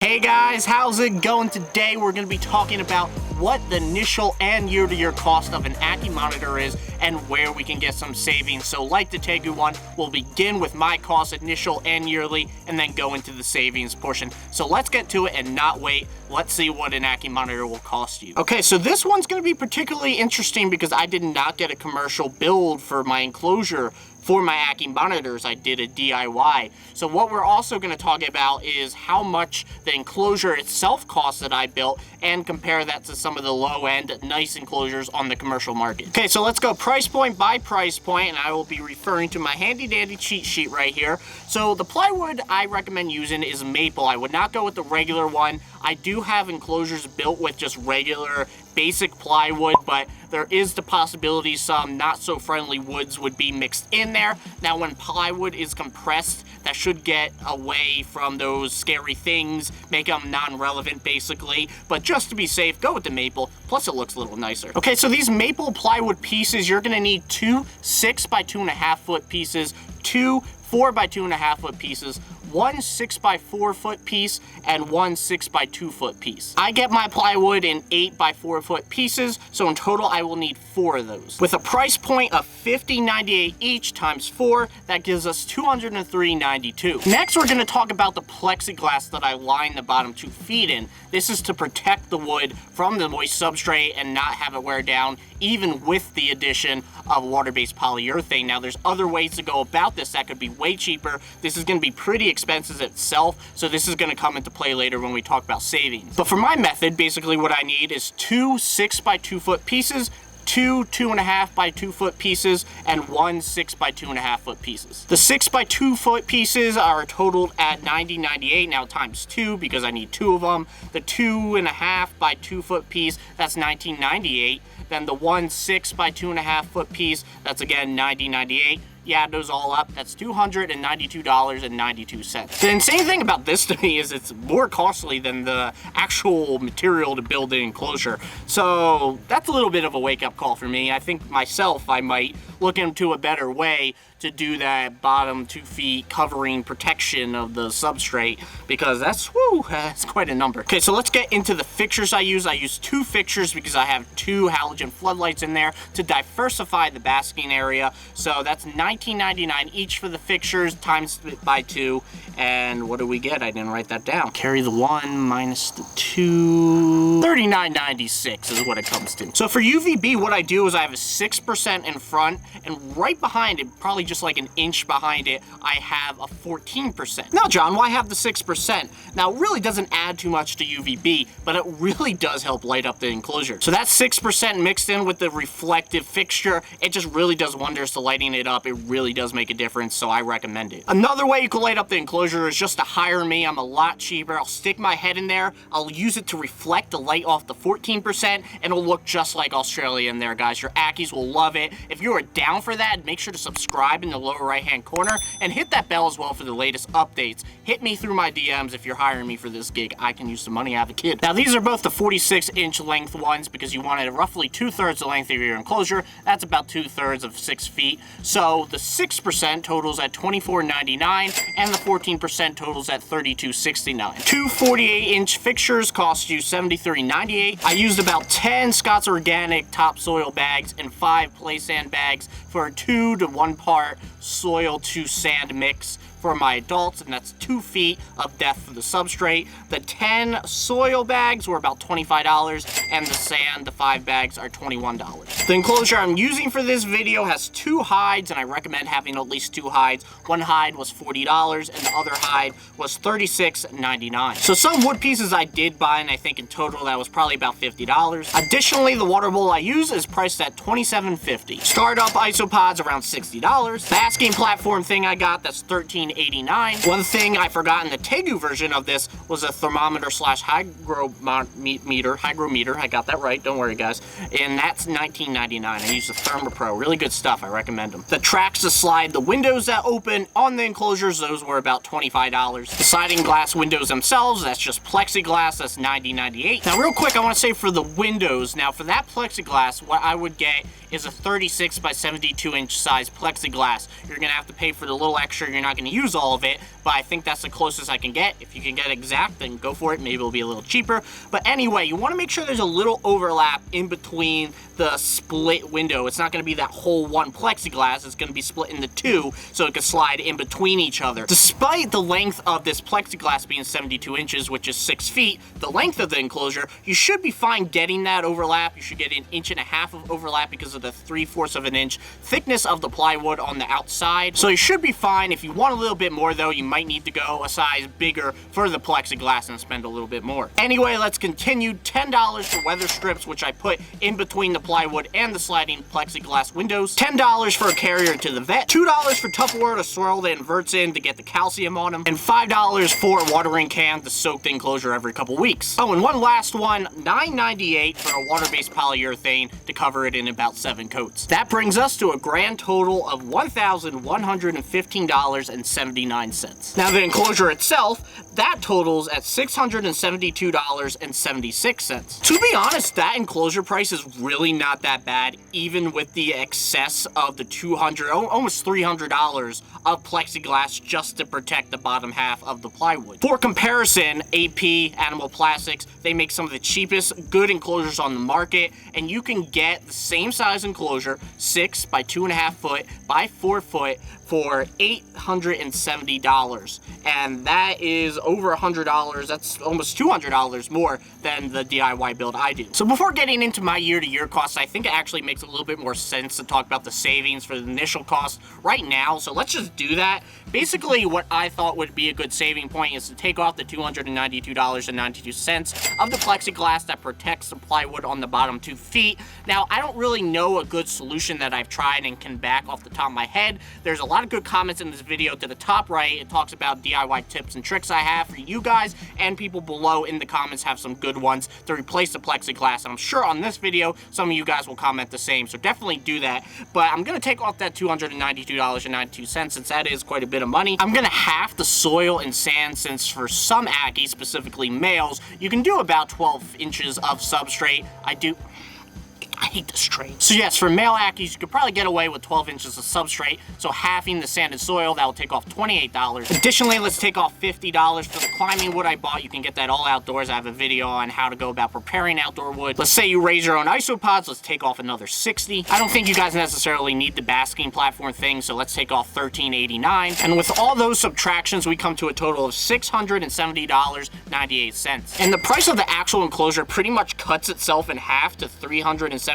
Hey guys, how's it going? Today we're going to be talking about what the initial and year-to-year cost of an Ackie monitor is and where we can get some savings. So like the Tegu one, we'll begin with my cost, initial and yearly, and then go into the savings portion. So let's get to it and not wait. Let's see what an Ackie monitor will cost you. Okay, so this one's going to be particularly interesting because I did not get a commercial build for my enclosure. For my Ackie monitors, I did a DIY. So what we're also going to talk about is how much the enclosure itself costs that I built and compare that to some of the low-end nice enclosures on the commercial market. Okay, so let's go price point by price point, and I will be referring to my handy-dandy cheat sheet right here. So the plywood I recommend using is maple. I would not go with the regular one. I do have enclosures built with just regular basic plywood, but there is the possibility some not so friendly woods would be mixed in there. Now when plywood is compressed, that should get away from those scary things, make them non-relevant basically, but just to be safe, go with the maple, plus it looks a little nicer. Okay, so these maple plywood pieces, you're gonna need two 6 by 2.5 foot pieces, two 4 by 2.5 foot pieces, one 6 by 4 foot piece, and one 6 by 2 foot piece. I get my plywood in 8 by 4 foot pieces, so in total I will need 4 of those. With a price point of $50.98 each times 4, that gives us $203.92. Next, we're gonna talk about the plexiglass that I line the bottom 2 feet in. This is to protect the wood from the moist substrate and not have it wear down, even with the addition of water-based polyurethane. Now, there's other ways to go about this that could be way cheaper. This is gonna be pretty expensive itself, so this is gonna come into play later when we talk about savings. But for my method, basically what I need is two 6 by 2 foot pieces, two 2.5 by 2 foot pieces, and one 6 by 2.5 foot pieces. The 6 by 2 foot pieces are totaled at $90.98, now times 2 because I need 2 of them. The 2.5 by 2 foot piece, that's $19.98. Then the one 6 by 2.5 foot piece, that's again $90.98. You add those all up, that's $292.92. The insane thing about this to me is it's more costly than the actual material to build the enclosure. So that's a little bit of a wake-up call for me. I think myself, I might look into a better way to do that bottom 2 feet covering protection of the substrate, because that's quite a number. Okay, so let's get into the fixtures I use. I use 2 fixtures because I have 2 halogen floodlights in there to diversify the basking area. So that's $19.99 each for the fixtures, times it by 2. And what do we get? I didn't write that down. Carry the 1 minus the 2. $39.96 is what it comes to. So for UVB, what I do is I have a 6% in front, and right behind it, probably just like an inch behind it, I have a 14%. Now, John, why have the 6%? Now, it really doesn't add too much to UVB, but it really does help light up the enclosure. So that 6% mixed in with the reflective fixture, it just really does wonders to lighting it up. It really does make a difference, so I recommend it. Another way you can light up the enclosure is just to hire me. I'm a lot cheaper. I'll stick my head in there. I'll use it to reflect the light off the 14%, and it'll look just like Australia in there, guys. Your Ackies will love it. If you are down for that, make sure to subscribe in the lower right-hand corner and hit that bell as well for the latest updates. Hit me through my DMs if you're hiring me for this gig. I can use some money. I have a kid. Now, these are both the 46-inch length ones because you wanted roughly 2/3 the length of your enclosure. That's about 2/3 of 6 feet. So the 6% totals at $24.99 and the 14% totals at $32.69. 2 48-inch fixtures cost you $73.98. I used about 10 Scott's Organic topsoil bags and 5 play sand bags for a 2 to 1 part soil to sand mix for my adults, and that's 2 feet of depth for the substrate. The 10 soil bags were about $25, and the sand, the 5 bags, are $21. The enclosure I'm using for this video has 2 hides, and I recommend having at least 2 hides. One hide was $40, and the other hide was $36.99. So some wood pieces I did buy, and I think in total that was probably about $50. Additionally, the water bowl I use is priced at $27.50. Startup isopods around $60. Basking platform thing I got, that's $13.89. One thing I forgot in the Tegu version of this was a thermometer slash hygrometer. I got that right, don't worry guys. And that's $19.99. I used the ThermoPro, really good stuff, I recommend them. The tracks to slide the windows that open on the enclosures, those were about $25. The sliding glass windows themselves, that's just plexiglass, that's $90.98. Now real quick, I want to say for the windows, now for that plexiglass, what I would get is a 36 by 72 inch size plexiglass. You're gonna have to pay for the little extra, you're not gonna use use all of it, but I think that's the closest I can get. If you can get exact, then go for it. Maybe it'll be a little cheaper. But anyway, you want to make sure there's a little overlap in between the split window. It's not going to be that whole one plexiglass. It's going to be split into two, so it can slide in between each other. Despite the length of this plexiglass being 72 inches, which is 6 feet, the length of the enclosure, you should be fine getting that overlap. You should get 1.5 inches of overlap because of the 3/4 of an inch thickness of the plywood on the outside. So you should be fine. If you want a little bit more though, you might need to go a size bigger for the plexiglass and spend a little bit more. Anyway, let's continue. $10 for weather strips, which I put in between the plywood and the sliding plexiglass windows. $10 for a carrier to the vet. $2 for Tupperware to swirl the inverts in to get the calcium on them. And $5 for a watering can to soak the enclosure every couple weeks. Oh, and one last one, $9.98 for a water-based polyurethane to cover it in about 7 coats. That brings us to a grand total of $1,115.79. Now the enclosure itself, that totals at $672.76. To be honest, that enclosure price is really not that bad, even with the excess of the almost $300 of plexiglass just to protect the bottom half of the plywood. For comparison, AP Animal Plastics, they make some of the cheapest good enclosures on the market, and you can get the same size enclosure, 6 by 2.5 foot by 4 foot, for $870, and that is over $100. That's almost $200 more than the DIY build I do. So before getting into my year-to-year costs, I think it actually makes a little bit more sense to talk about the savings for the initial cost right now. So let's just do that. Basically, what I thought would be a good saving point is to take off the $292.92 of the plexiglass that protects the plywood on the bottom 2 feet. Now, I don't really know a good solution that I've tried and can back off the top of my head. There's a lot of good comments in this video. To the top right, it talks about DIY tips and tricks I have for you guys, and people below in the comments have some good ones to replace the plexiglass. And I'm sure on this video, some of you guys will comment the same, so definitely do that. But I'm gonna take off that $292.92 since that is quite a bit of money. I'm gonna half the soil and sand since for some Ackies, specifically males, you can do about 12 inches of substrate. I hate this train. So yes, for male Ackies, you could probably get away with 12 inches of substrate, so halving the sand and soil, that will take off $28. Additionally, let's take off $50 for the climbing wood I bought. You can get that all outdoors. I have a video on how to go about preparing outdoor wood. Let's say you raise your own isopods, let's take off another $60. I don't think you guys necessarily need the basking platform thing, so let's take off $13.89. And with all those subtractions, we come to a total of $670.98. And the price of the actual enclosure pretty much cuts itself in half to $379.84,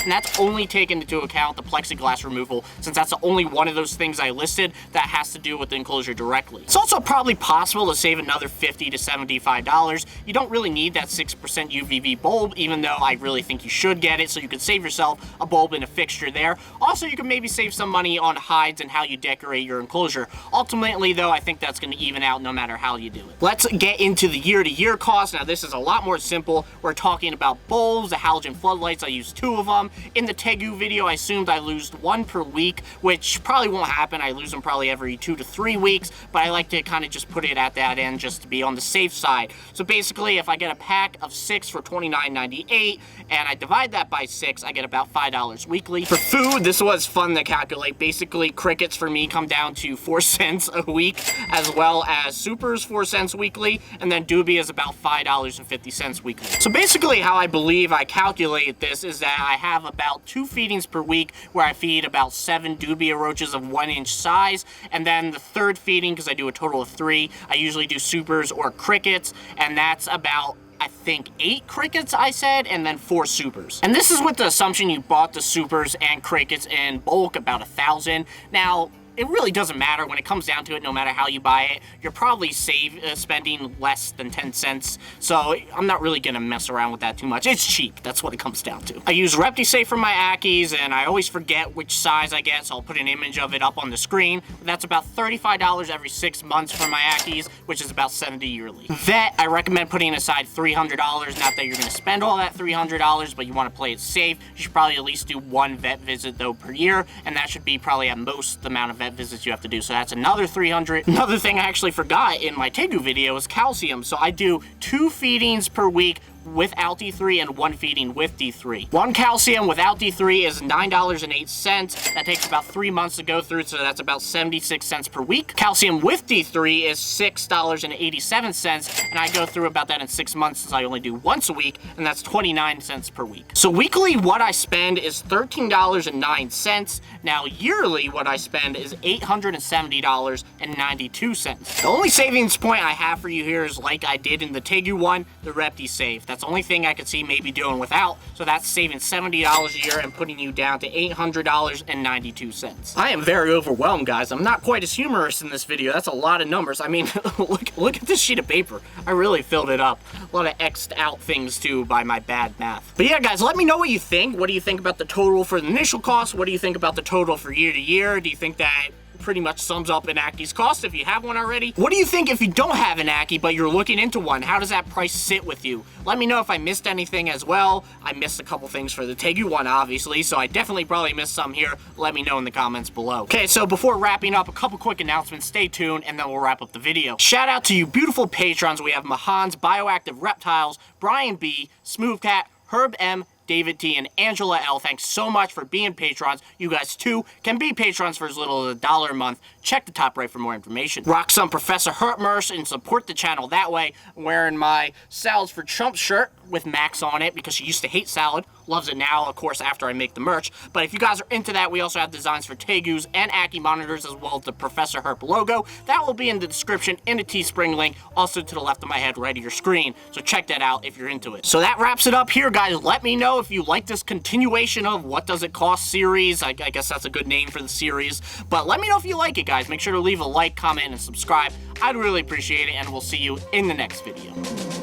and that's only taken into account the plexiglass removal, since that's the only one of those things I listed that has to do with the enclosure directly. It's also probably possible to save another $50 to $75. You don't really need that 6% UVB bulb, even though I really think you should get it, so you could save yourself a bulb and a fixture there. Also, you can maybe save some money on hides and how you decorate your enclosure. Ultimately, though, I think that's going to even out no matter how you do it. Let's get into the year-to-year cost. Now, this is a lot more simple. We're talking about bulbs, the halogen floodlights. I used 2 of them. In the Tegu video, I assumed I lose 1 per week, which probably won't happen. I lose them probably every 2 to 3 weeks, but I like to kind of just put it at that end just to be on the safe side. So basically, if I get a pack of 6 for $29.98 and I divide that by 6, I get about $5 weekly. For food, this was fun to calculate. Basically, crickets for me come down to 4 cents a week, as well as supers 4 cents weekly, and then doobie is about $5.50 weekly. So basically, how I believe I calculate this is that I have about 2 feedings per week where I feed about 7 dubia roaches of 1 inch size, and then the third feeding, because I do a total of 3, I usually do supers or crickets, and that's about, I think, 8 crickets I said, and then 4 supers. And this is with the assumption you bought the supers and crickets in bulk, about 1,000. Now, it really doesn't matter when it comes down to it. No matter how you buy it, you're probably spending less than 10 cents. So I'm not really gonna mess around with that too much. It's cheap, that's what it comes down to. I use ReptiSafe for my Ackies, and I always forget which size I get, so I'll put an image of it up on the screen. That's about $35 every 6 months for my Ackies, which is about $70 yearly. Vet, I recommend putting aside $300. Not that you're gonna spend all that $300, but you wanna play it safe. You should probably at least do 1 vet visit though per year, and that should be probably at most the amount of vet visits you have to do, so that's another $300. Another thing I actually forgot in my Tegu video is calcium. So I do 2 feedings per week without D3 and 1 feeding with D3. 1 calcium without D3 is $9.08. That takes about 3 months to go through, so that's about 76 cents per week. Calcium with D3 is $6.87, and I go through about that in 6 months since I only do once a week, and that's 29 cents per week. So weekly, what I spend is $13.09. Now yearly, what I spend is $870.92. The only savings point I have for you here is like I did in the Tegu one, the Reptile save. That's the only thing I could see maybe doing without, so that's saving $70 a year and putting you down to $800.92. I am very overwhelmed, guys. I'm not quite as humorous in this video. That's a lot of numbers. I mean, look at this sheet of paper. I really filled it up. A lot of X'd out things too by my bad math. But yeah, guys, let me know what you think. What do you think about the total for the initial cost? What do you think about the total for year to year? Do you think that pretty much sums up an Akkie's cost if you have one already? What do you think if you don't have an Ackie but you're looking into one? How does that price sit with you? Let me know if I missed anything as well. I missed a couple things for the Tegu one, obviously, so I definitely probably missed some here. Let me know in the comments below. Okay, so before wrapping up, a couple quick announcements. Stay tuned, and then we'll wrap up the video. Shout out to you beautiful patrons. We have Mahan's Bioactive Reptiles, Brian B, Smoothcat, Herb M, David T, and Angela L. Thanks so much for being patrons. You guys, too, can be patrons for as little as $1 a month. Check the top right for more information. Rock some Professor Herp merch and support the channel that way. I'm wearing my Salads for Chump shirt with Max on it because she used to hate salad. Loves it now, of course, after I make the merch. But if you guys are into that, we also have designs for Tegus and Ackie Monitors, as well as the Professor Herp logo. That will be in the description in the Teespring link, also to the left of my head, right of your screen. So check that out if you're into it. So that wraps it up here, guys. Let me know if you like this continuation of What Does It Cost series. I guess that's a good name for the series. But let me know if you like it, guys. Make sure to leave a like, comment, and subscribe. I'd really appreciate it, and we'll see you in the next video.